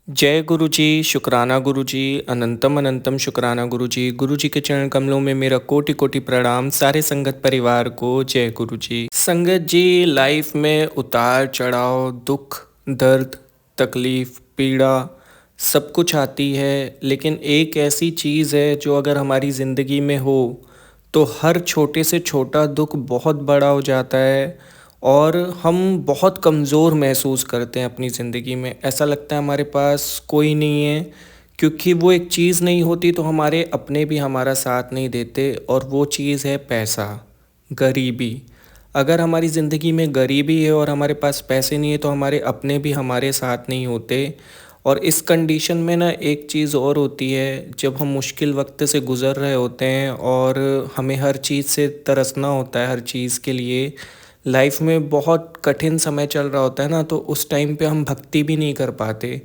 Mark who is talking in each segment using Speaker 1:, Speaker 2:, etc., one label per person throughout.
Speaker 1: जय गुरु जी, शुक्राना गुरु जी, अनंतम अनंतम शुक्राना गुरु जी। गुरु जी के चरण कमलों में मेरा कोटि कोटि प्रणाम सारे संगत परिवार को। जय गुरु जी। संगत जी, लाइफ में उतार चढ़ाव, दुख, दर्द, तकलीफ, पीड़ा सब कुछ आती है, लेकिन एक ऐसी चीज़ है जो अगर हमारी ज़िंदगी में हो तो हर छोटे से छोटा दुख बहुत बड़ा हो जाता है और हम बहुत कमज़ोर महसूस करते हैं अपनी ज़िंदगी में। ऐसा लगता है हमारे पास कोई नहीं है, क्योंकि वो एक चीज़ नहीं होती तो हमारे अपने भी हमारा साथ नहीं देते, और वो चीज़ है पैसा, गरीबी। अगर हमारी ज़िंदगी में गरीबी है और हमारे पास पैसे नहीं है तो हमारे अपने भी हमारे साथ नहीं होते। और इस कंडीशन में ना एक चीज़ और होती है, जब हम मुश्किल वक्त से गुज़र रहे होते हैं और हमें हर चीज़ से तरसना होता है, हर चीज़ के लिए लाइफ में बहुत कठिन समय चल रहा होता है ना, तो उस टाइम पे हम भक्ति भी नहीं कर पाते,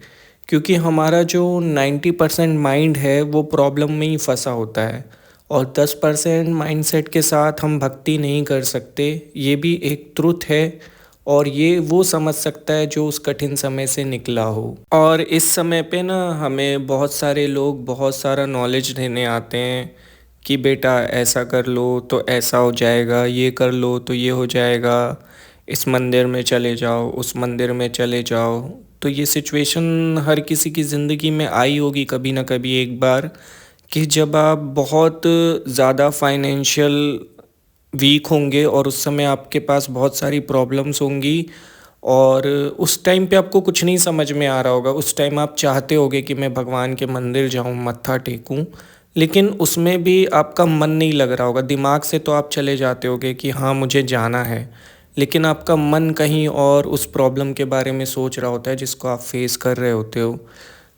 Speaker 1: क्योंकि हमारा जो 90% माइंड है वो प्रॉब्लम में ही फंसा होता है और 10% माइंडसेट के साथ हम भक्ति नहीं कर सकते। ये भी एक ट्रुथ है, और ये वो समझ सकता है जो उस कठिन समय से निकला हो। और इस समय पे ना हमें बहुत सारे लोग बहुत सारा नॉलेज देने आते हैं कि बेटा ऐसा कर लो तो ऐसा हो जाएगा, ये कर लो तो ये हो जाएगा, इस मंदिर में चले जाओ, उस मंदिर में चले जाओ। तो ये सिचुएशन हर किसी की ज़िंदगी में आई होगी कभी ना कभी एक बार, कि जब आप बहुत ज़्यादा फाइनेंशियल वीक होंगे और उस समय आपके पास बहुत सारी प्रॉब्लम्स होंगी, और उस टाइम पे आपको कुछ नहीं समझ में आ रहा होगा। उस टाइम आप चाहते होगे कि मैं भगवान के मंदिर जाऊं, मत्था टेकूं, लेकिन उसमें भी आपका मन नहीं लग रहा होगा। दिमाग से तो आप चले जाते होगे कि हाँ मुझे जाना है, लेकिन आपका मन कहीं और उस प्रॉब्लम के बारे में सोच रहा होता है जिसको आप फेस कर रहे होते हो।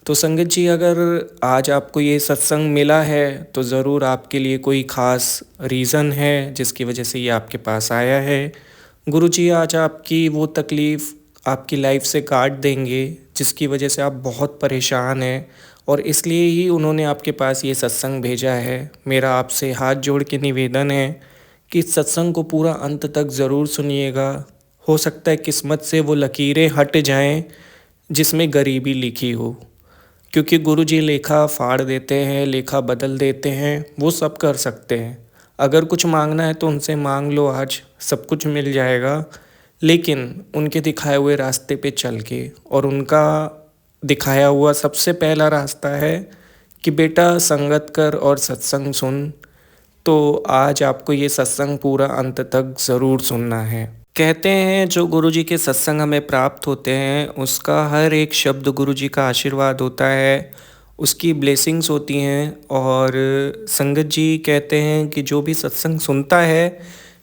Speaker 1: तो संगत जी, अगर आज आपको ये सत्संग मिला है तो ज़रूर आपके लिए कोई ख़ास रीज़न है जिसकी वजह से ये आपके पास आया है। गुरु जी आज आपकी वो तकलीफ़ आपकी लाइफ से काट देंगे जिसकी वजह से आप बहुत परेशान हैं, और इसलिए ही उन्होंने आपके पास ये सत्संग भेजा है। मेरा आपसे हाथ जोड़ के निवेदन है कि इस सत्संग को पूरा अंत तक ज़रूर सुनिएगा। हो सकता है किस्मत से वो लकीरें हट जाएं जिसमें गरीबी लिखी हो, क्योंकि गुरु जी लेखा फाड़ देते हैं, लेखा बदल देते हैं, वो सब कर सकते हैं। अगर कुछ मांगना है तो उनसे मांग लो, आज सब कुछ मिल जाएगा। लेकिन उनके दिखाए हुए रास्ते पे चल के, और उनका दिखाया हुआ सबसे पहला रास्ता है कि बेटा संगत कर और सत्संग सुन। तो आज आपको ये सत्संग पूरा अंत तक ज़रूर सुनना है। कहते हैं जो गुरु जी के सत्संग हमें प्राप्त होते हैं उसका हर एक शब्द गुरु जी का आशीर्वाद होता है, उसकी ब्लेसिंग्स होती हैं। और संगत जी कहते हैं कि जो भी सत्संग सुनता है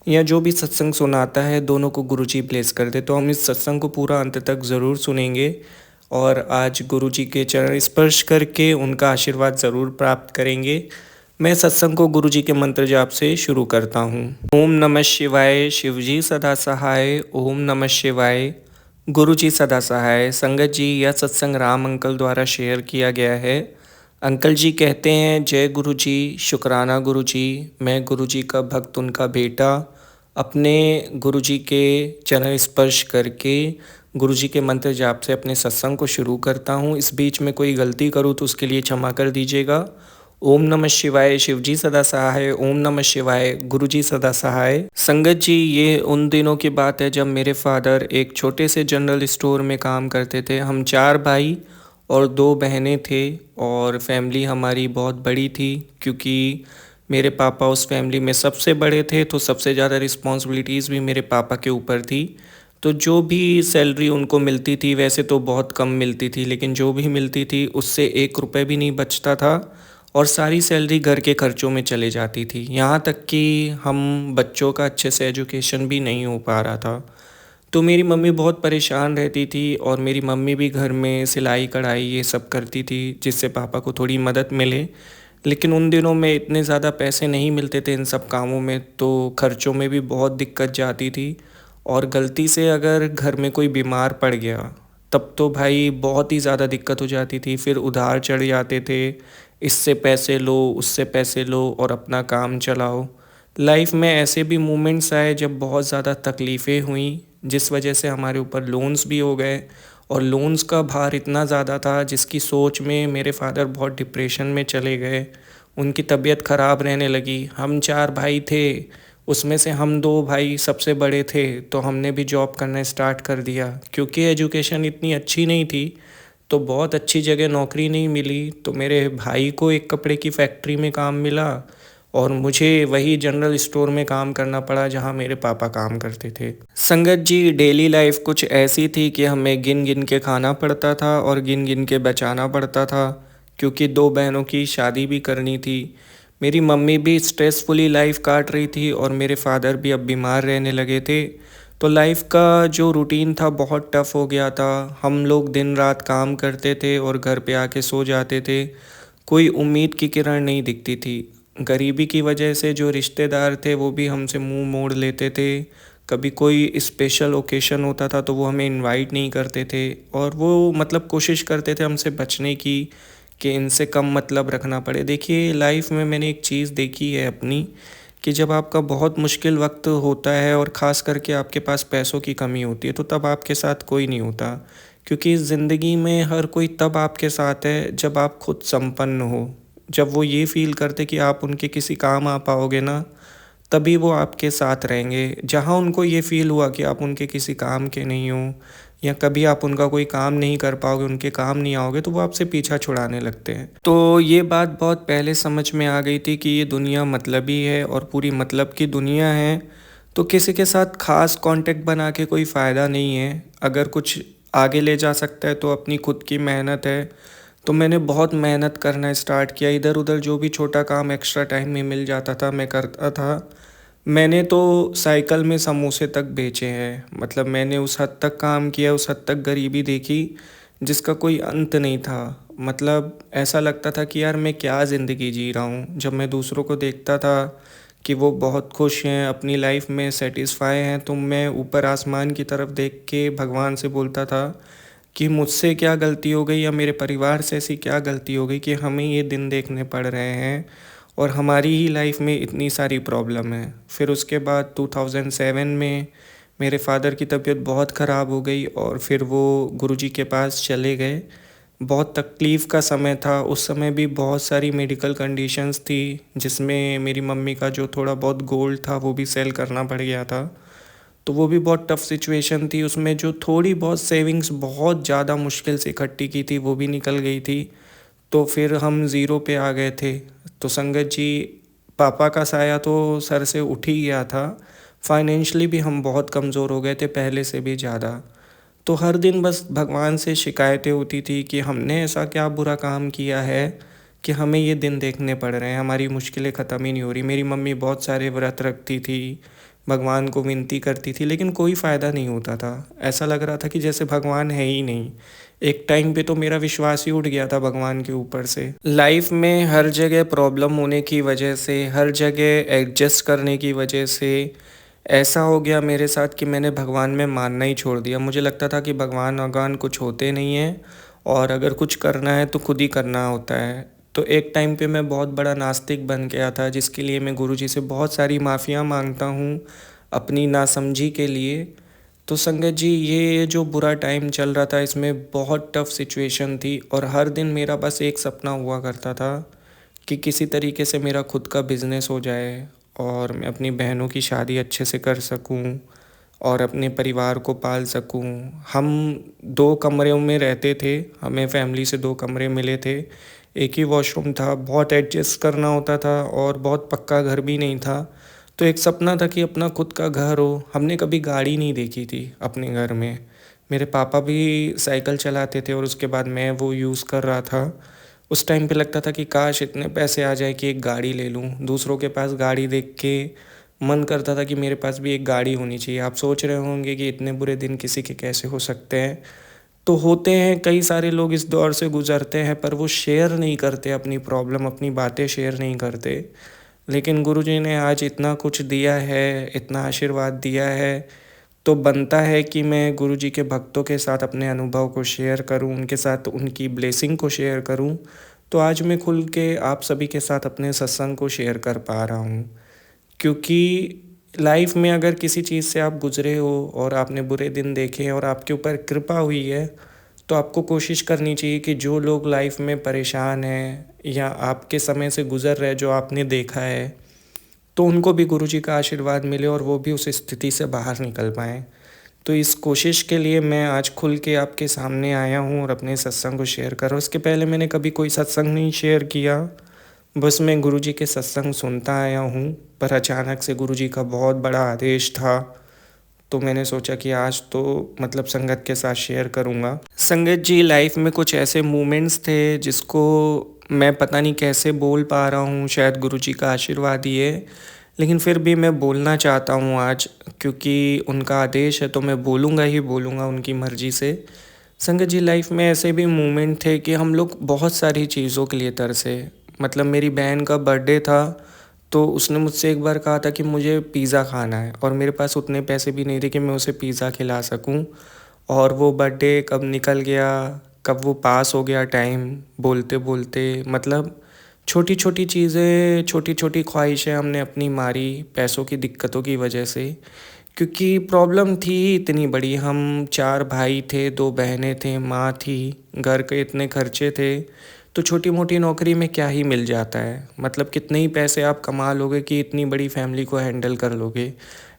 Speaker 1: या जो भी सत्संग सुनाता है, दोनों को गुरु जी ब्लेस कर दे। तो हम इस सत्संग को पूरा अंत तक ज़रूर सुनेंगे और आज गुरु जी के चरण स्पर्श करके उनका आशीर्वाद ज़रूर प्राप्त करेंगे। मैं सत्संग को गुरु जी के मंत्र जाप से शुरू करता हूँ। ओम नमः शिवाय, शिवजी सदा सहाय। ओम नमः शिवाय, गुरु जी सदा सहाय। संगत जी, यह सत्संग राम अंकल द्वारा शेयर किया गया है। अंकल जी कहते हैं, जय गुरु जी, शुक्राना गुरु जी। मैं गुरु जी का भक्त, उनका बेटा, अपने गुरु जी के चरण स्पर्श करके गुरु जी के मंत्र जाप से अपने सत्संग को शुरू करता हूँ। इस बीच में कोई गलती करूँ तो उसके लिए क्षमा कर दीजिएगा। ओम नमः शिवाय, शिवजी सदा सहाय। ओम नमः शिवाय, गुरु जी सदा सहाय। संगत जी, ये उन दिनों की बात है जब मेरे फादर एक छोटे से जनरल स्टोर में काम करते थे। हम 4 भाई और 2 बहनें थे, और फैमिली हमारी बहुत बड़ी थी, क्योंकि मेरे पापा उस फैमिली में सबसे बड़े थे, तो सबसे ज़्यादा रिस्पॉन्सिबिलिटीज़ भी मेरे पापा के ऊपर थी। तो जो भी सैलरी उनको मिलती थी, वैसे तो बहुत कम मिलती थी, लेकिन जो भी मिलती थी उससे 1 रुपये भी नहीं बचता था, और सारी सैलरी घर के खर्चों में चले जाती थी। यहाँ तक कि हम बच्चों का अच्छे से एजुकेशन भी नहीं हो पा रहा था। तो मेरी मम्मी बहुत परेशान रहती थी, और मेरी मम्मी भी घर में सिलाई कढ़ाई ये सब करती थी जिससे पापा को थोड़ी मदद मिले। लेकिन उन दिनों में इतने ज़्यादा पैसे नहीं मिलते थे इन सब कामों में, तो खर्चों में भी बहुत दिक्कत जाती थी। और गलती से अगर घर में कोई बीमार पड़ गया तब तो भाई बहुत ही ज़्यादा दिक्कत हो जाती थी। फिर उधार चढ़ जाते थे, इससे पैसे लो, उससे पैसे लो और अपना काम चलाओ। लाइफ में ऐसे भी मोमेंट्स आए जब बहुत ज़्यादा तकलीफ़ें हुई, जिस वजह से हमारे ऊपर लोन्स भी हो गए और लोन्स का भार इतना ज़्यादा था जिसकी सोच में मेरे फादर बहुत डिप्रेशन में चले गए। उनकी तबीयत ख़राब रहने लगी। हम 4 भाई थे, उसमें से हम 2 भाई सबसे बड़े थे, तो हमने भी जॉब करना स्टार्ट कर दिया। क्योंकि एजुकेशन इतनी अच्छी नहीं थी तो बहुत अच्छी जगह नौकरी नहीं मिली, तो मेरे भाई को एक कपड़े की फैक्ट्री में काम मिला और मुझे वही जनरल स्टोर में काम करना पड़ा जहाँ मेरे पापा काम करते थे। संगत जी, डेली लाइफ कुछ ऐसी थी कि हमें गिन गिन के खाना पड़ता था और गिन गिन के बचाना पड़ता था, क्योंकि 2 बहनों की शादी भी करनी थी। मेरी मम्मी भी स्ट्रेसफुली लाइफ काट रही थी और मेरे फादर भी अब बीमार रहने लगे थे। तो लाइफ का जो रूटीन था बहुत टफ हो गया था। हम लोग दिन रात काम करते थे और घर पे आके सो जाते थे। कोई उम्मीद की किरण नहीं दिखती थी। गरीबी की वजह से जो रिश्तेदार थे वो भी हमसे मुंह मोड़ लेते थे। कभी कोई स्पेशल ओकेशन होता था तो वो हमें इनवाइट नहीं करते थे, और वो मतलब कोशिश करते थे हमसे बचने की कि इनसे कम मतलब रखना पड़े। देखिए, लाइफ में मैंने एक चीज़ देखी है अपनी, कि जब आपका बहुत मुश्किल वक्त होता है और ख़ास करके आपके पास पैसों की कमी होती है तो तब आपके साथ कोई नहीं होता। क्योंकि इस ज़िंदगी में हर कोई तब आपके साथ है जब आप खुद संपन्न हो। जब वो ये फ़ील करते कि आप उनके किसी काम आ पाओगे ना, तभी वो आपके साथ रहेंगे। जहाँ उनको ये फ़ील हुआ कि आप उनके किसी काम के नहीं हो या कभी आप उनका कोई काम नहीं कर पाओगे, उनके काम नहीं आओगे, तो वो आपसे पीछा छुड़ाने लगते हैं। तो ये बात बहुत पहले समझ में आ गई थी कि ये दुनिया मतलबी है और पूरी मतलब की दुनिया है। तो किसी के साथ ख़ास कांटेक्ट बना के कोई फ़ायदा नहीं है। अगर कुछ आगे ले जा सकता है तो अपनी खुद की मेहनत है। तो मैंने बहुत मेहनत करना स्टार्ट किया। इधर उधर जो भी छोटा काम एक्स्ट्रा टाइम में मिल जाता था मैं करता था। मैंने तो साइकिल में समोसे तक बेचे हैं। मतलब मैंने उस हद तक काम किया, उस हद तक गरीबी देखी जिसका कोई अंत नहीं था। मतलब ऐसा लगता था कि यार मैं क्या ज़िंदगी जी रहा हूँ। जब मैं दूसरों को देखता था कि वो बहुत खुश हैं, अपनी लाइफ में सेटिस्फाई हैं, तो मैं ऊपर आसमान की तरफ देख के भगवान से बोलता था कि मुझसे क्या गलती हो गई या मेरे परिवार से ऐसी क्या गलती हो गई कि हमें ये दिन देखने पड़ रहे हैं और हमारी ही लाइफ में इतनी सारी प्रॉब्लम है। फिर उसके बाद 2007 में मेरे फादर की तबीयत बहुत ख़राब हो गई और फिर वो गुरुजी के पास चले गए। बहुत तकलीफ़ का समय था। उस समय भी बहुत सारी मेडिकल कंडीशंस थी, जिसमें मेरी मम्मी का जो थोड़ा बहुत गोल्ड था वो भी सेल करना पड़ गया था। तो वो भी बहुत टफ़ सिचुएशन थी। उसमें जो थोड़ी बहुत सेविंग्स बहुत ज़्यादा मुश्किल से इकट्ठी की थी वो भी निकल गई थी। तो फिर हम ज़ीरो पे आ गए थे। तो संगत जी, पापा का साया तो सर से उठ ही गया था। फाइनेंशियली भी हम बहुत कमज़ोर हो गए थे पहले से भी ज़्यादा। तो हर दिन बस भगवान से शिकायतें होती थी कि हमने ऐसा क्या बुरा काम किया है कि हमें ये दिन देखने पड़ रहे हैं, हमारी मुश्किलें ख़त्म ही नहीं हो रही। मेरी मम्मी बहुत सारे व्रत रखती थी, भगवान को विनती करती थी, लेकिन कोई फ़ायदा नहीं होता था। ऐसा लग रहा था कि जैसे भगवान है ही नहीं। एक टाइम पे तो मेरा विश्वास ही उठ गया था भगवान के ऊपर से। लाइफ में हर जगह प्रॉब्लम होने की वजह से, हर जगह एडजस्ट करने की वजह से ऐसा हो गया मेरे साथ कि मैंने भगवान में मानना ही छोड़ दिया। मुझे लगता था कि भगवान वगवान कुछ होते नहीं हैं और अगर कुछ करना है तो खुद ही करना होता है। तो एक टाइम पे मैं बहुत बड़ा नास्तिक बन गया था, जिसके लिए मैं गुरुजी से बहुत सारी माफ़ियाँ मांगता हूँ अपनी नासमझी के लिए। तो संगत जी, ये जो बुरा टाइम चल रहा था इसमें बहुत टफ़ सिचुएशन थी और हर दिन मेरा बस एक सपना हुआ करता था कि किसी तरीके से मेरा खुद का बिज़नेस हो जाए और मैं अपनी बहनों की शादी अच्छे से कर सकूं और अपने परिवार को पाल सकूं। हम 2 कमरों में रहते थे, हमें फैमिली से 2 कमरे मिले थे। एक ही वॉशरूम था, बहुत एडजस्ट करना होता था और बहुत पक्का घर भी नहीं था। तो एक सपना था कि अपना खुद का घर हो। हमने कभी गाड़ी नहीं देखी थी अपने घर में। मेरे पापा भी साइकिल चलाते थे और उसके बाद मैं वो यूज़ कर रहा था। उस टाइम पे लगता था कि काश इतने पैसे आ जाए कि एक गाड़ी ले लूँ। दूसरों के पास गाड़ी देख के मन करता था कि मेरे पास भी एक गाड़ी होनी चाहिए। आप सोच रहे होंगे कि इतने बुरे दिन किसी के कैसे हो सकते हैं। तो होते हैं, कई सारे लोग इस दौर से गुज़रते हैं, पर वो शेयर नहीं करते अपनी प्रॉब्लम, अपनी बातें शेयर नहीं करते। लेकिन गुरुजी ने आज इतना कुछ दिया है, इतना आशीर्वाद दिया है, तो बनता है कि मैं गुरुजी के भक्तों के साथ अपने अनुभव को शेयर करूं, उनके साथ उनकी ब्लेसिंग को शेयर करूं। तो आज मैं खुल के आप सभी के साथ अपने सत्संग को शेयर कर पा रहा हूं। क्योंकि लाइफ में अगर किसी चीज़ से आप गुज़रे हो और आपने बुरे दिन देखे और आपके ऊपर कृपा हुई है, तो आपको कोशिश करनी चाहिए कि जो लोग लाइफ में परेशान हैं या आपके समय से गुज़र रहे हैं जो आपने देखा है, तो उनको भी गुरुजी का आशीर्वाद मिले और वो भी उस स्थिति से बाहर निकल पाएँ। तो इस कोशिश के लिए मैं आज खुल के आपके सामने आया हूँ और अपने सत्संग को शेयर कर रहा हूँ। इसके पहले मैंने कभी कोई सत्संग नहीं शेयर किया, बस मैं गुरुजी के सत्संग सुनता आया हूँ। पर अचानक से गुरुजी का बहुत बड़ा आदेश था, तो मैंने सोचा कि आज तो मतलब संगत के साथ शेयर करूँगा। संगत जी, लाइफ में कुछ ऐसे मोमेंट्स थे जिसको मैं पता नहीं कैसे बोल पा रहा हूँ, शायद गुरुजी का आशीर्वाद ही है, लेकिन फिर भी मैं बोलना चाहता हूँ आज, क्योंकि उनका आदेश है तो मैं बोलूँगा ही बोलूँगा उनकी मर्ज़ी से। संगत जी, लाइफ में ऐसे भी मोमेंट थे कि हम लोग बहुत सारी चीज़ों के लिए तरसे। मतलब मेरी बहन का बर्थडे था, तो उसने मुझसे एक बार कहा था कि मुझे पिज़्ज़ा खाना है, और मेरे पास उतने पैसे भी नहीं थे कि मैं उसे पिज़्ज़ा खिला सकूं। और वो बर्थडे कब निकल गया, कब वो पास हो गया टाइम, बोलते बोलते मतलब छोटी छोटी चीज़ें, छोटी छोटी ख्वाहिशें हमने अपनी मारी पैसों की दिक्कतों की वजह से। क्योंकि प्रॉब्लम थी इतनी बड़ी, हम 4 भाई थे, 2 बहनें थे, माँ थी, घर के इतने खर्चे थे, तो छोटी मोटी नौकरी में क्या ही मिल जाता है। मतलब कितने ही पैसे आप कमा लोगे कि इतनी बड़ी फैमिली को हैंडल कर लोगे।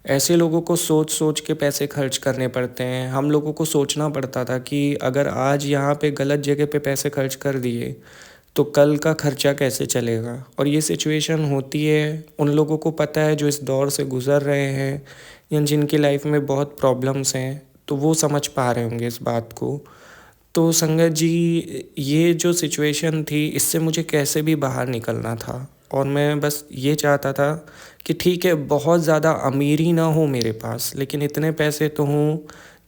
Speaker 1: ऐसे लोगों को सोच सोच के पैसे खर्च करने पड़ते हैं। हम लोगों को सोचना पड़ता था कि अगर आज यहाँ पे गलत जगह पे पैसे खर्च कर दिए तो कल का खर्चा कैसे चलेगा। और ये सिचुएशन होती है उन लोगों को पता है जो इस दौर से गुज़र रहे हैं या जिनकी लाइफ में बहुत प्रॉब्लम्स हैं, तो वो समझ पा रहे होंगे इस बात को। तो संगत जी, ये जो सिचुएशन थी इससे मुझे कैसे भी बाहर निकलना था, और मैं बस ये चाहता था कि ठीक है बहुत ज़्यादा अमीरी ना हो मेरे पास, लेकिन इतने पैसे तो हों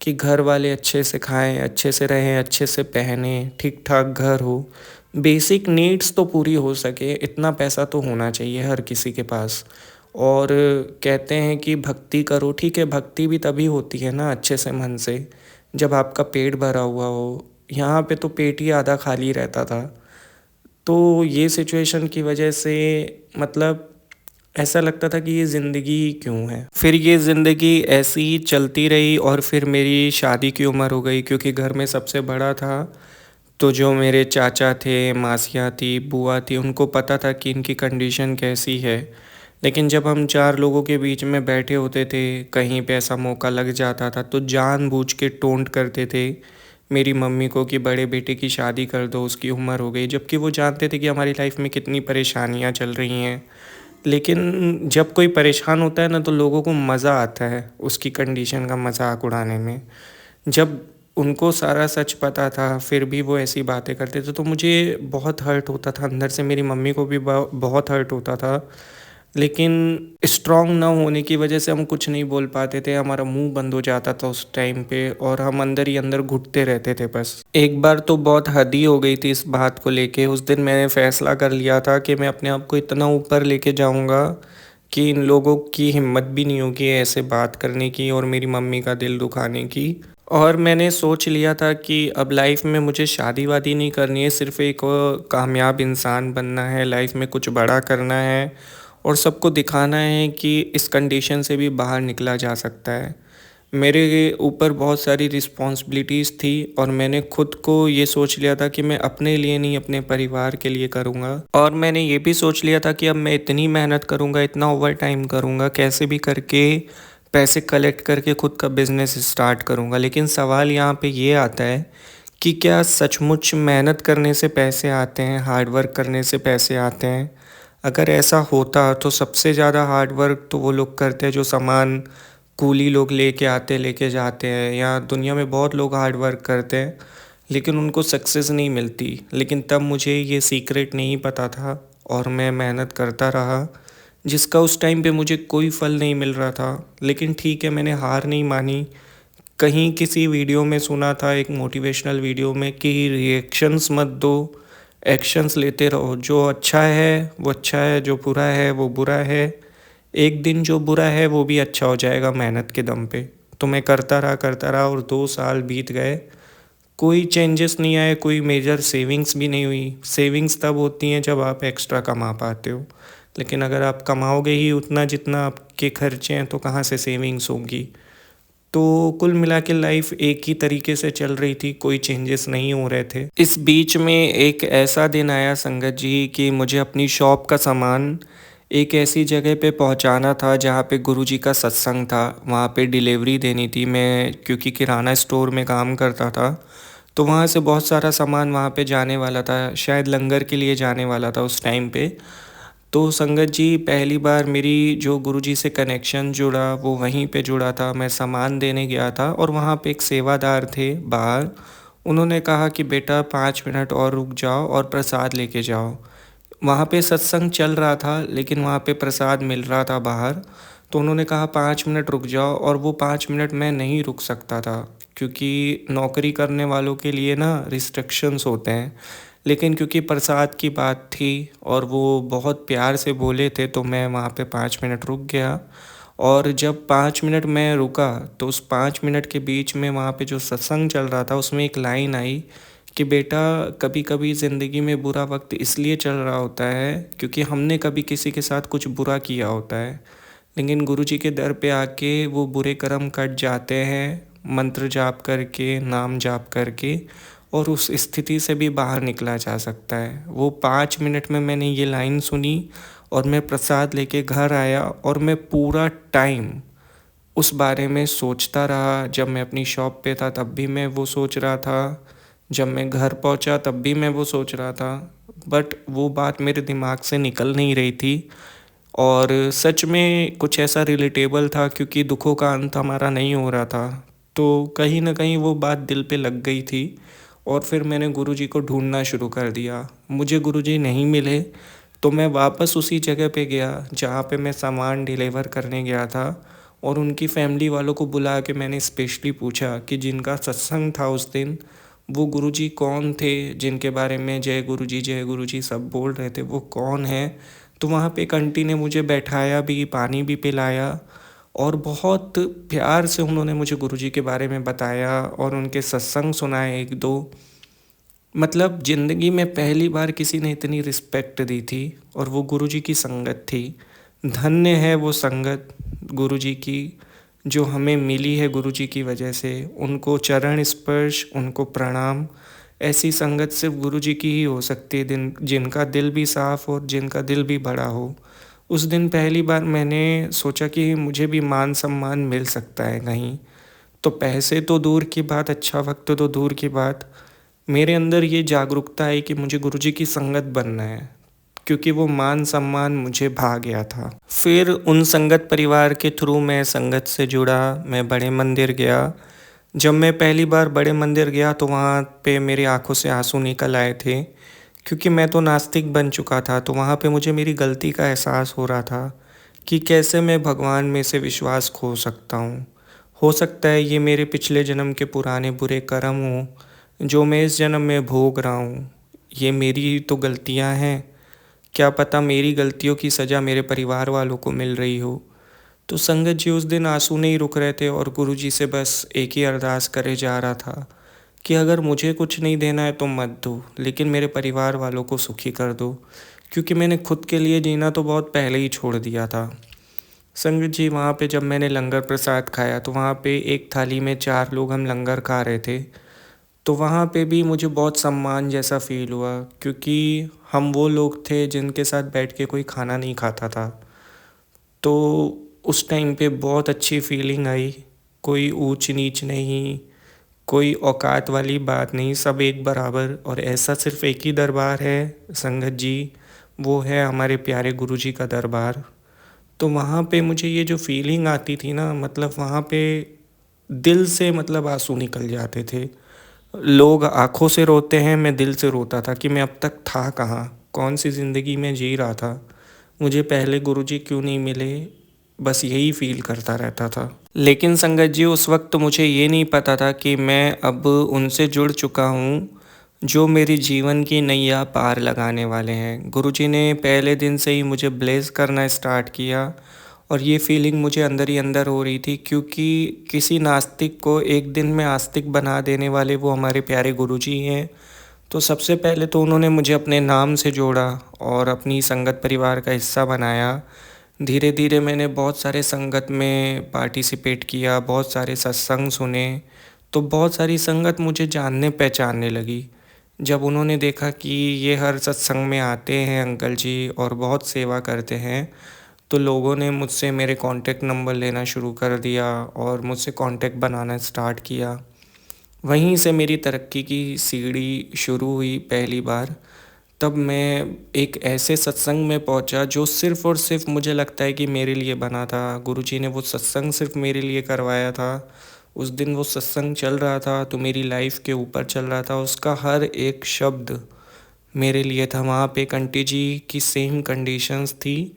Speaker 1: कि घर वाले अच्छे से खाएं, अच्छे से रहें, अच्छे से पहने, ठीक ठाक घर हो, बेसिक नीड्स तो पूरी हो सके, इतना पैसा तो होना चाहिए हर किसी के पास। और कहते हैं कि भक्ति करो, ठीक है भक्ति भी तभी होती है ना अच्छे से मन से, जब आपका पेट भरा हुआ हो। यहाँ पे तो पेट ही आधा खाली रहता था। तो ये सिचुएशन की वजह से मतलब ऐसा लगता था कि ये ज़िंदगी क्यों है। फिर ये ज़िंदगी ऐसी ही चलती रही और फिर मेरी शादी की उम्र हो गई, क्योंकि घर में सबसे बड़ा था। तो जो मेरे चाचा थे, मासियाँ थी, बुआ थी, उनको पता था कि इनकी कंडीशन कैसी है। लेकिन जब हम 4 लोगों के बीच में बैठे होते थे, कहीं पे ऐसा मौका लग जाता था तो जानबूझ के टोंट करते थे मेरी मम्मी को कि बड़े बेटे की शादी कर दो, उसकी उम्र हो गई। जबकि वो जानते थे कि हमारी लाइफ में कितनी परेशानियां चल रही हैं। लेकिन जब कोई परेशान होता है ना, तो लोगों को मज़ा आता है उसकी कंडीशन का मजाक उड़ाने में। जब उनको सारा सच पता था फिर भी वो ऐसी बातें करते थे, तो मुझे बहुत हर्ट होता था अंदर से, मेरी मम्मी को भी बहुत हर्ट होता था। लेकिन स्ट्रॉन्ग ना होने की वजह से हम कुछ नहीं बोल पाते थे, हमारा मुंह बंद हो जाता था उस टाइम पे, और हम अंदर ही अंदर घुटते रहते थे बस। एक बार तो बहुत हद ही हो गई थी इस बात को लेके। उस दिन मैंने फैसला कर लिया था कि मैं अपने आप को इतना ऊपर लेके जाऊंगा कि इन लोगों की हिम्मत भी नहीं होगी ऐसे बात करने की और मेरी मम्मी का दिल दुखाने की। और मैंने सोच लिया था कि अब लाइफ में मुझे शादी वादी नहीं करनी है, सिर्फ एक कामयाब इंसान बनना है, लाइफ में कुछ बड़ा करना है और सबको दिखाना है कि इस कंडीशन से भी बाहर निकला जा सकता है। मेरे ऊपर बहुत सारी रिस्पॉन्सिबिलिटीज़ थी और मैंने खुद को ये सोच लिया था कि मैं अपने लिए नहीं अपने परिवार के लिए करूँगा। और मैंने ये भी सोच लिया था कि अब मैं इतनी मेहनत करूँगा, इतना ओवर टाइम करूँगा, कैसे भी करके पैसे कलेक्ट करके खुद का बिजनेस स्टार्ट करूँगा। लेकिन सवाल यहाँ पे ये आता है कि क्या सचमुच मेहनत करने से पैसे आते हैं, हार्ड वर्क करने से पैसे आते हैं? अगर ऐसा होता तो सबसे ज़्यादा हार्ड वर्क तो वो लोग करते हैं जो सामान कूली लोग लेके आते लेके जाते हैं, या दुनिया में बहुत लोग हार्ड वर्क करते हैं लेकिन उनको सक्सेस नहीं मिलती। लेकिन तब मुझे ये सीक्रेट नहीं पता था और मैं मेहनत करता रहा, जिसका उस टाइम पे मुझे कोई फल नहीं मिल रहा था। लेकिन ठीक है, मैंने हार नहीं मानी। कहीं किसी वीडियो में सुना था, एक मोटिवेशनल वीडियो में, कि रिएक्शंस मत दो, एक्शंस लेते रहो। जो अच्छा है वो अच्छा है, जो बुरा है वो बुरा है। एक दिन जो बुरा है वो भी अच्छा हो जाएगा मेहनत के दम पे। तो मैं करता रहा और 2 साल बीत गए, कोई चेंजेस नहीं आए, कोई मेजर सेविंग्स भी नहीं हुई। सेविंग्स तब होती हैं जब आप एक्स्ट्रा कमा पाते हो, लेकिन अगर आप कमाओगे ही उतना जितना आपके खर्चे हैं तो कहाँ से सेविंग्स होंगी। तो कुल मिला के लाइफ एक ही तरीके से चल रही थी, कोई चेंजेस नहीं हो रहे थे। इस बीच में एक ऐसा दिन आया संगत जी कि मुझे अपनी शॉप का सामान एक ऐसी जगह पे पहुंचाना था जहाँ पे गुरुजी का सत्संग था। वहाँ पे डिलीवरी देनी थी। मैं क्योंकि किराना स्टोर में काम करता था, तो वहाँ से बहुत सारा सामान वहाँ पे जाने वाला था, शायद लंगर के लिए जाने वाला था उस टाइम पे। तो संगत जी, पहली बार मेरी जो गुरुजी से कनेक्शन जुड़ा वो वहीं पे जुड़ा था। मैं सामान देने गया था और वहाँ पे एक सेवादार थे बाहर। उन्होंने कहा कि बेटा 5 मिनट और रुक जाओ और प्रसाद लेके जाओ। वहाँ पे सत्संग चल रहा था लेकिन वहाँ पे प्रसाद मिल रहा था बाहर। तो उन्होंने कहा 5 मिनट रुक जाओ, और वो 5 मिनट मैं नहीं रुक सकता था क्योंकि नौकरी करने वालों के लिए ना रिस्ट्रिक्शंस होते हैं। लेकिन क्योंकि प्रसाद की बात थी और वो बहुत प्यार से बोले थे, तो मैं वहाँ पे 5 मिनट रुक गया। और जब 5 मिनट मैं रुका तो उस 5 मिनट के बीच में वहाँ पे जो सत्संग चल रहा था उसमें एक लाइन आई कि बेटा, कभी कभी ज़िंदगी में बुरा वक्त इसलिए चल रहा होता है क्योंकि हमने कभी किसी के साथ कुछ बुरा किया होता है, लेकिन गुरुजी के दर पे आके वो बुरे कर्म कट जाते हैं, मंत्र जाप करके, नाम जाप करके, और उस स्थिति से भी बाहर निकला जा सकता है। वो 5 मिनट में मैंने ये लाइन सुनी और मैं प्रसाद लेके घर आया और मैं पूरा टाइम उस बारे में सोचता रहा। जब मैं अपनी शॉप पे था तब भी मैं वो सोच रहा था, जब मैं घर पहुंचा तब भी मैं वो सोच रहा था, बट वो बात मेरे दिमाग से निकल नहीं रही थी। और सच में कुछ ऐसा रिलेटेबल था क्योंकि दुखों का अंत हमारा नहीं हो रहा था। तो कहीं ना कहीं वो बात दिल पे लग गई थी और फिर मैंने गुरुजी को ढूंढना शुरू कर दिया। मुझे गुरुजी नहीं मिले तो मैं वापस उसी जगह पे गया जहाँ पे मैं सामान डिलीवर करने गया था, और उनकी फैमिली वालों को बुला के मैंने स्पेशली पूछा कि जिनका सत्संग था उस दिन, वो गुरुजी कौन थे जिनके बारे में जय गुरुजी सब बोल रहे थे, वो कौन है। तो वहाँ पे एक आंटी ने मुझे बैठाया भी, पानी भी पिलाया, और बहुत प्यार से उन्होंने मुझे गुरुजी के बारे में बताया और उनके सत्संग सुनाए एक दो। मतलब ज़िंदगी में पहली बार किसी ने इतनी रिस्पेक्ट दी थी, और वो गुरुजी की संगत थी। धन्य है वो संगत गुरुजी की जो हमें मिली है गुरुजी की वजह से। उनको चरण स्पर्श, उनको प्रणाम। ऐसी संगत सिर्फ गुरुजी की ही हो सकती है, जिनका दिल भी साफ़ हो, जिनका दिल भी बड़ा हो। उस दिन पहली बार मैंने सोचा कि मुझे भी मान सम्मान मिल सकता है कहीं। तो पैसे तो दूर की बात, अच्छा वक्त तो दूर की बात, मेरे अंदर ये जागरूकता है कि मुझे गुरुजी की संगत बनना है, क्योंकि वो मान सम्मान मुझे भा गया था। फिर उन संगत परिवार के थ्रू मैं संगत से जुड़ा, मैं बड़े मंदिर गया। जब मैं पहली बार बड़े मंदिर गया तो वहाँ पे मेरी आंखों से आंसू निकल आए थे, क्योंकि मैं तो नास्तिक बन चुका था। तो वहाँ पे मुझे मेरी गलती का एहसास हो रहा था कि कैसे मैं भगवान में से विश्वास खो सकता हूँ। हो सकता है ये मेरे पिछले जन्म के पुराने बुरे कर्म हों जो मैं इस जन्म में भोग रहा हूँ। ये मेरी तो गलतियाँ हैं, क्या पता मेरी गलतियों की सज़ा मेरे परिवार वालों को मिल रही हो। तो संगत जी, उस दिन आंसू नहीं रुक रहे थे और गुरुजी से बस एक ही अरदास करे जा रहा था कि अगर मुझे कुछ नहीं देना है तो मत दो, लेकिन मेरे परिवार वालों को सुखी कर दो, क्योंकि मैंने खुद के लिए जीना तो बहुत पहले ही छोड़ दिया था। संगत जी, वहाँ पे जब मैंने लंगर प्रसाद खाया तो वहाँ पे एक थाली में 4 लोग हम लंगर खा रहे थे। तो वहाँ पे भी मुझे बहुत सम्मान जैसा फ़ील हुआ, क्योंकि हम वो लोग थे जिनके साथ बैठ के कोई खाना नहीं खाता था। तो उस टाइम पे बहुत अच्छी फीलिंग आई। कोई ऊंच नीच नहीं, कोई औकात वाली बात नहीं, सब एक बराबर। और ऐसा सिर्फ एक ही दरबार है संगत जी, वो है हमारे प्यारे गुरुजी का दरबार। तो वहाँ पे मुझे ये जो फीलिंग आती थी ना, मतलब वहाँ पे दिल से मतलब आंसू निकल जाते थे। लोग आँखों से रोते हैं, मैं दिल से रोता था कि मैं अब तक था कहाँ, कौन सी ज़िंदगी में जी रहा था, मुझे पहले गुरुजी क्यों नहीं मिले, बस यही फ़ील करता रहता था। लेकिन संगत जी, उस वक्त मुझे ये नहीं पता था कि मैं अब उनसे जुड़ चुका हूँ जो मेरी जीवन की नैया पार लगाने वाले हैं। गुरुजी ने पहले दिन से ही मुझे ब्लेस करना स्टार्ट किया, और ये फीलिंग मुझे अंदर ही अंदर हो रही थी, क्योंकि किसी नास्तिक को एक दिन में आस्तिक बना देने वाले वो हमारे प्यारे गुरुजी हैं। तो सबसे पहले तो उन्होंने मुझे अपने नाम से जोड़ा और अपनी संगत परिवार का हिस्सा बनाया। धीरे धीरे मैंने बहुत सारे संगत में पार्टिसिपेट किया, बहुत सारे सत्संग सुने, तो बहुत सारी संगत मुझे जानने पहचानने लगी। जब उन्होंने देखा कि ये हर सत्संग में आते हैं अंकल जी और बहुत सेवा करते हैं, तो लोगों ने मुझसे मेरे कॉन्टैक्ट नंबर लेना शुरू कर दिया और मुझसे कॉन्टैक्ट बनाना स्टार्ट किया। वहीं से मेरी तरक्की की सीढ़ी शुरू हुई पहली बार। तब मैं एक ऐसे सत्संग में पहुंचा जो सिर्फ़ और सिर्फ़ मुझे लगता है कि मेरे लिए बना था। गुरुजी ने वो सत्संग सिर्फ़ मेरे लिए करवाया था। उस दिन वो सत्संग चल रहा था तो मेरी लाइफ के ऊपर चल रहा था। उसका हर एक शब्द मेरे लिए था। वहाँ पे एक आंटी जी की सेम कंडीशंस थी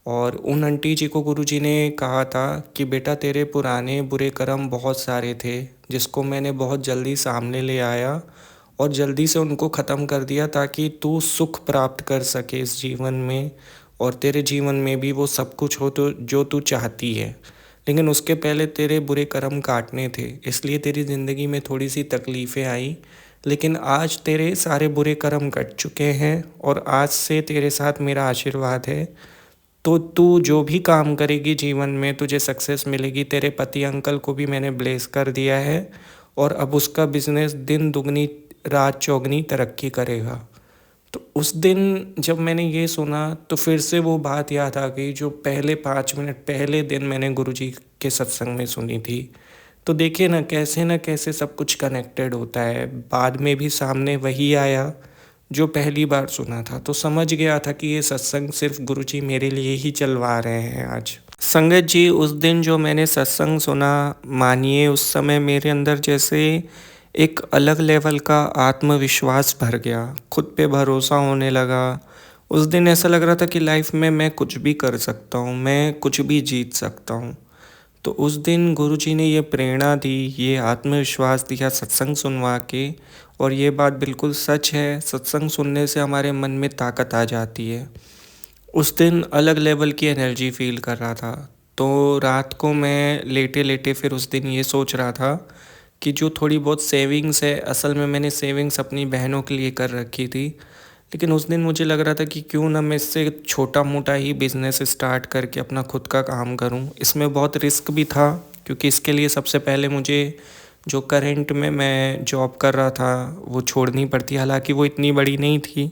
Speaker 1: और उन आंटी जी को गुरुजी ने कहा था कि बेटा तेरे पुराने बुरे कर्म बहुत सारे थे, जिसको मैंने बहुत जल्दी सामने ले आया और जल्दी से उनको ख़त्म कर दिया ताकि तू सुख प्राप्त कर सके इस जीवन में और तेरे जीवन में भी वो सब कुछ हो तो जो तू चाहती है। लेकिन उसके पहले तेरे बुरे कर्म काटने थे, इसलिए तेरी ज़िंदगी में थोड़ी सी तकलीफ़ें आई। लेकिन आज तेरे सारे बुरे कर्म कट चुके हैं और आज से तेरे साथ मेरा आशीर्वाद है। तो तू जो भी काम करेगी जीवन में तुझे सक्सेस मिलेगी। तेरे पति अंकल को भी मैंने ब्लेस कर दिया है और अब उसका बिजनेस दिन दुगनी रात चौगनी तरक्की करेगा। तो उस दिन जब मैंने ये सुना तो फिर से वो बात याद आ गई जो पहले 5 मिनट पहले दिन मैंने गुरुजी के सत्संग में सुनी थी। तो देखिए ना कैसे सब कुछ कनेक्टेड होता है। बाद में भी सामने वही आया जो पहली बार सुना था, तो समझ गया था कि ये सत्संग सिर्फ गुरुजी मेरे लिए ही चलवा रहे हैं आज। संगत जी, उस दिन जो मैंने सत्संग सुना, मानिए उस समय मेरे अंदर जैसे एक अलग लेवल का आत्मविश्वास भर गया, खुद पे भरोसा होने लगा। उस दिन ऐसा लग रहा था कि लाइफ में मैं कुछ भी कर सकता हूँ, मैं कुछ भी जीत सकता हूँ। तो उस दिन गुरुजी ने ये प्रेरणा दी, ये आत्मविश्वास दिया सत्संग सुनवा के। और ये बात बिल्कुल सच है, सत्संग सुनने से हमारे मन में ताकत आ जाती है। उस दिन अलग लेवल की एनर्जी फील कर रहा था। तो रात को मैं लेटे लेटे फिर उस दिन ये सोच रहा था कि जो थोड़ी बहुत सेविंग्स है, असल में मैंने सेविंग्स अपनी बहनों के लिए कर रखी थी। लेकिन उस दिन मुझे लग रहा था कि क्यों ना मैं इससे छोटा मोटा ही बिज़नेस स्टार्ट करके अपना खुद का काम करूं। इसमें बहुत रिस्क भी था क्योंकि इसके लिए सबसे पहले मुझे जो करंट में मैं जॉब कर रहा था वो छोड़नी पड़ती। हालांकि वो इतनी बड़ी नहीं थी,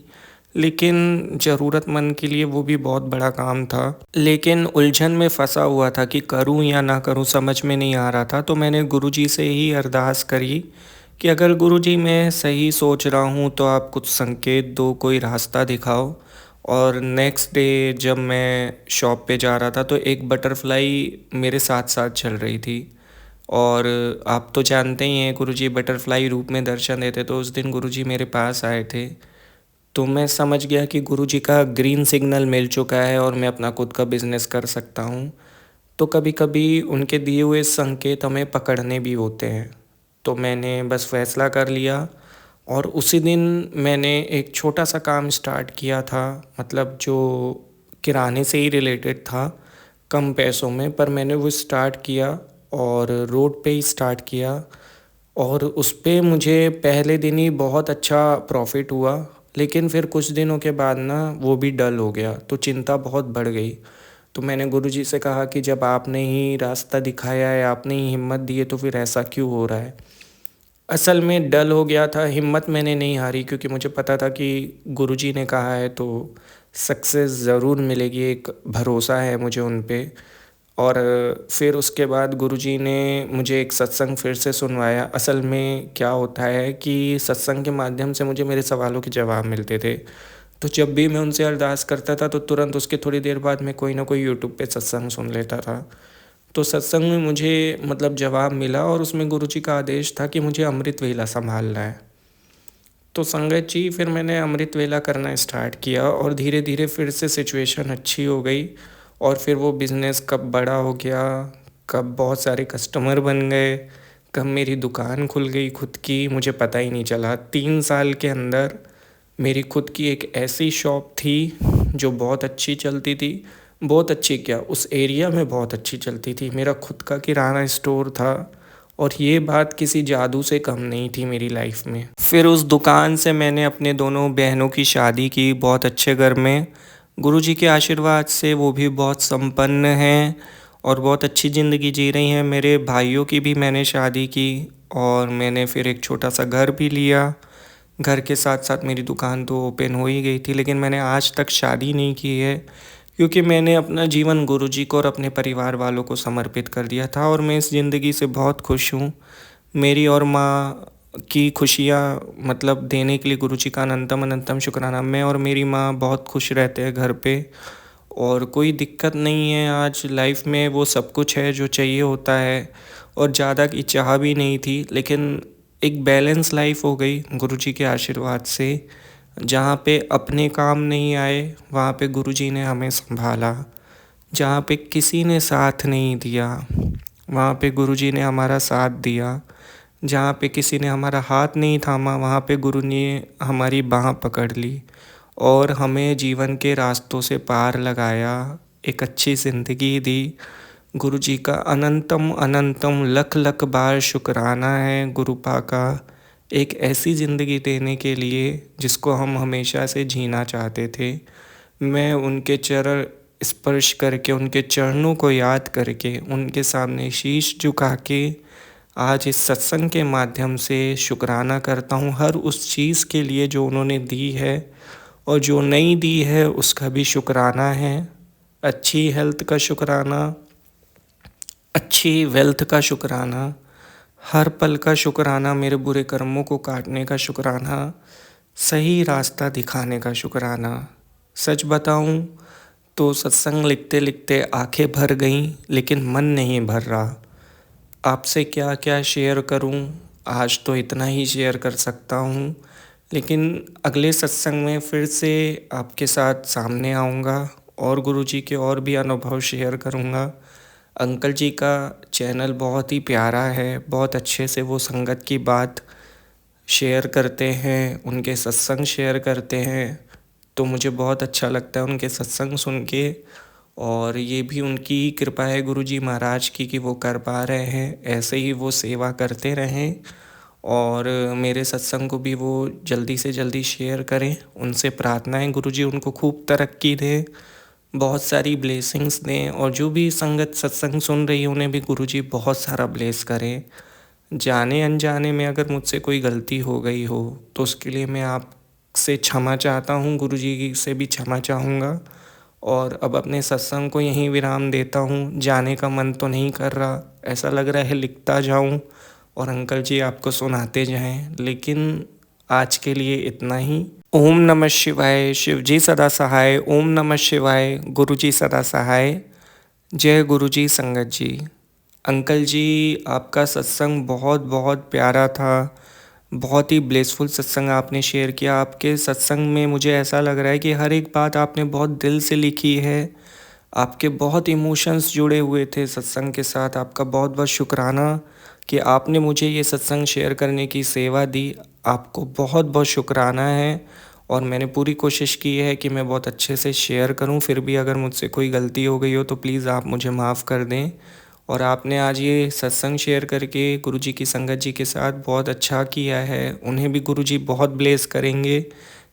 Speaker 1: लेकिन ज़रूरतमंद के लिए वो भी बहुत बड़ा काम था। लेकिन उलझन में फंसा हुआ था कि करूं या ना करूं, समझ में नहीं आ रहा था। तो मैंने गुरुजी से ही अरदास करी कि अगर गुरुजी मैं सही सोच रहा हूं तो आप कुछ संकेत दो, कोई रास्ता दिखाओ। और नेक्स्ट डे जब मैं शॉप पे जा रहा था तो एक बटरफ्लाई मेरे साथ साथ चल रही थी। और आप तो जानते ही हैं गुरुजी बटरफ्लाई रूप में दर्शन देते, तो उस दिन गुरुजी मेरे पास आए थे। तो मैं समझ गया कि गुरुजी का ग्रीन सिग्नल मिल चुका है और मैं अपना खुद का बिज़नेस कर सकता हूँ। तो कभी कभी उनके दिए हुए संकेत हमें पकड़ने भी होते हैं। तो मैंने बस फैसला कर लिया और उसी दिन मैंने एक छोटा सा काम स्टार्ट किया था, मतलब जो किराने से ही रिलेटेड था, कम पैसों में, पर मैंने वो स्टार्ट किया और रोड पे ही स्टार्ट किया। और उस पे मुझे पहले दिन ही बहुत अच्छा प्रॉफिट हुआ। लेकिन फिर कुछ दिनों के बाद ना वो भी डल हो गया, तो चिंता बहुत बढ़ गई। तो मैंने गुरुजी से कहा कि जब आपने ही रास्ता दिखाया है, आपने ही हिम्मत दी है, तो फिर ऐसा क्यों हो रहा है। असल में डल हो गया था, हिम्मत मैंने नहीं हारी क्योंकि मुझे पता था कि गुरुजी ने कहा है तो सक्सेस ज़रूर मिलेगी, एक भरोसा है मुझे उन पे। और फिर उसके बाद गुरुजी ने मुझे एक सत्संग फिर से सुनवाया। असल में क्या होता है कि सत्संग के माध्यम से मुझे मेरे सवालों के जवाब मिलते थे। तो जब भी मैं उनसे अरदास करता था तो तुरंत उसके थोड़ी देर बाद मैं कोई ना कोई यूट्यूब पे सत्संग सुन लेता था। तो सत्संग में मुझे मतलब जवाब मिला और उसमें गुरुजी का आदेश था कि मुझे अमृत वेला संभालना है। तो संगत जी फिर मैंने अमृत वेला करना स्टार्ट किया और धीरे धीरे फिर से सिचुएशन अच्छी हो गई। और फिर वो बिज़नेस कब बड़ा हो गया, कब बहुत सारे कस्टमर बन गए, कब मेरी दुकान खुल गई खुद की, मुझे पता ही नहीं चला। 3 साल के अंदर मेरी खुद की एक ऐसी शॉप थी जो बहुत अच्छी चलती थी। बहुत अच्छी क्या, उस एरिया में बहुत अच्छी चलती थी। मेरा खुद का किराना स्टोर था और ये बात किसी जादू से कम नहीं थी मेरी लाइफ में। फिर उस दुकान से मैंने अपने दोनों बहनों की शादी की बहुत अच्छे घर में। गुरुजी के आशीर्वाद से वो भी बहुत संपन्न हैं और बहुत अच्छी ज़िंदगी जी रही हैं। मेरे भाइयों की भी मैंने शादी की और मैंने फिर एक छोटा सा घर भी लिया। घर के साथ साथ मेरी दुकान तो ओपन हो ही गई थी, लेकिन मैंने आज तक शादी नहीं की है क्योंकि मैंने अपना जीवन गुरुजी को और अपने परिवार वालों को समर्पित कर दिया था और मैं इस ज़िंदगी से बहुत खुश हूँ। मेरी और माँ की खुशियाँ मतलब देने के लिए गुरुजी का अनंतम अनंतम शुक्राना। मैं और मेरी माँ बहुत खुश रहते हैं घर पे और कोई दिक्कत नहीं है। आज लाइफ में वो सब कुछ है जो चाहिए होता है और ज़्यादा की चाह भी नहीं थी, लेकिन एक बैलेंस लाइफ हो गई गुरुजी के आशीर्वाद से। जहाँ पे अपने काम नहीं आए वहाँ पे गुरुजी ने हमें संभाला। जहाँ पे किसी ने साथ नहीं दिया वहाँ पे गुरुजी ने हमारा साथ दिया। जहाँ पे किसी ने हमारा हाथ नहीं थामा वहाँ पे गुरु ने हमारी बाँह पकड़ ली और हमें जीवन के रास्तों से पार लगाया, एक अच्छी ज़िंदगी दी। गुरुजी का अनंतम अनंतम लख लख बार शुक्राना है गुरुपा का, एक ऐसी ज़िंदगी देने के लिए जिसको हम हमेशा से जीना चाहते थे। मैं उनके चरण स्पर्श करके, उनके चरणों को याद करके, उनके सामने शीश झुका के आज इस सत्संग के माध्यम से शुक्राना करता हूँ हर उस चीज़ के लिए जो उन्होंने दी है और जो नहीं दी है उसका भी शुक्राना है। अच्छी हेल्थ का शुक्राना, अच्छी वेल्थ का शुक्राना, हर पल का शुक्राना, मेरे बुरे कर्मों को काटने का शुक्राना, सही रास्ता दिखाने का शुक्राना। सच बताऊं तो सत्संग लिखते लिखते आंखें भर गईं लेकिन मन नहीं भर रहा। आपसे क्या क्या शेयर करूं, आज तो इतना ही शेयर कर सकता हूं, लेकिन अगले सत्संग में फिर से आपके साथ सामने आऊँगा और गुरुजी के और भी अनुभव शेयर करूँगा। अंकल जी का चैनल बहुत ही प्यारा है, बहुत अच्छे से वो संगत की बात शेयर करते हैं, उनके सत्संग शेयर करते हैं, तो मुझे बहुत अच्छा लगता है उनके सत्संग सुन के। और ये भी उनकी कृपा है गुरुजी महाराज की कि वो कर पा रहे हैं, ऐसे ही वो सेवा करते रहें और मेरे सत्संग को भी वो जल्दी से जल्दी शेयर करें। उनसे प्रार्थना है गुरुजी उनको खूब तरक्की दें, बहुत सारी ब्लेसिंग्स दें और जो भी संगत सत्संग सुन रही है उन्हें भी गुरुजी बहुत सारा ब्लेस करें। जाने अनजाने में अगर मुझसे कोई गलती हो गई हो तो उसके लिए मैं आपसे क्षमा चाहता हूँ, गुरुजी से भी क्षमा चाहूँगा और अब अपने सत्संग को यहीं विराम देता हूँ। जाने का मन तो नहीं कर रहा, ऐसा लग रहा है लिखता जाऊँ और अंकल जी आपको सुनाते जाएं, लेकिन आज के लिए इतना ही। ओम नमः शिवाय, शिव जी सदा सहाय। ओम नमः शिवाय, गुरु जी सदा सहाय। जय गुरु जी संगत जी। अंकल जी आपका सत्संग बहुत बहुत प्यारा था, बहुत ही ब्लेसफुल सत्संग आपने शेयर किया। आपके सत्संग में मुझे ऐसा लग रहा है कि हर एक बात आपने बहुत दिल से लिखी है, आपके बहुत इमोशंस जुड़े हुए थे सत्संग के साथ। आपका बहुत बहुत शुक्राना कि आपने मुझे ये सत्संग शेयर करने की सेवा दी। आपको बहुत बहुत शुक्राना है और मैंने पूरी कोशिश की है कि मैं बहुत अच्छे से शेयर करूं। फिर भी अगर मुझसे कोई गलती हो गई हो तो प्लीज़ आप मुझे माफ़ कर दें। और आपने आज ये सत्संग शेयर करके गुरुजी की संगत जी के साथ बहुत अच्छा किया है, उन्हें भी गुरुजी बहुत ब्लेस करेंगे।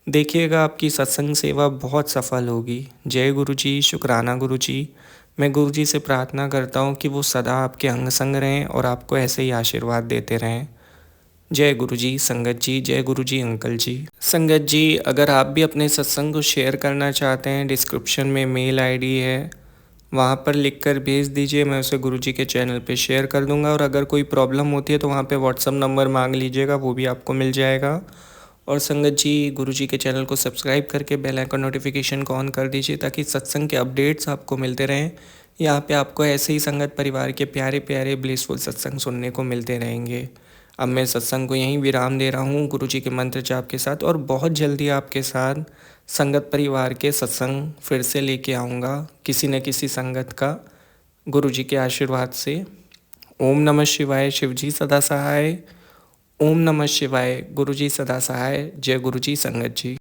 Speaker 1: देखिएगा आपकी सत्संग सेवा बहुत सफल होगी। जय गुरुजी, शुक्राना गुरुजी। मैं गुरुजी से प्रार्थना करता हूँ कि वो सदा आपके अंग संग रहें और आपको ऐसे ही आशीर्वाद देते रहें। जय गुरुजी संगत जी, जय गुरुजी अंकल जी। संगत जी अगर आप भी अपने सत्संग को शेयर करना चाहते हैं, डिस्क्रिप्शन में मेल आईडी है, वहाँ पर लिख कर भेज दीजिए, मैं उसे गुरुजी के चैनल पे शेयर कर दूँगा। और अगर कोई प्रॉब्लम होती है तो वहाँ पे व्हाट्सअप नंबर मांग लीजिएगा, वो भी आपको मिल जाएगा। और संगत जी गुरुजी के चैनल को सब्सक्राइब करके बेल आइकन नोटिफिकेशन को ऑन कर दीजिए ताकि सत्संग के अपडेट्स आपको मिलते रहें। यहाँ पे आपको ऐसे ही संगत परिवार के प्यारे प्यारे ब्लिसफुल सत्संग सुनने को मिलते रहेंगे। अब मैं सत्संग को यहीं विराम दे रहा हूँ गुरुजी के मंत्र जाप के साथ और बहुत जल्दी आपके साथ संगत परिवार के सत्संग फिर से लेके आऊँगा किसी न किसी संगत का, गुरुजी के आशीर्वाद से। ओम नमः शिवाय, शिव जी सदा सहाय। ओम नमः शिवाय, गुरुजी सदा सहाय। जय गुरुजी संगत जी।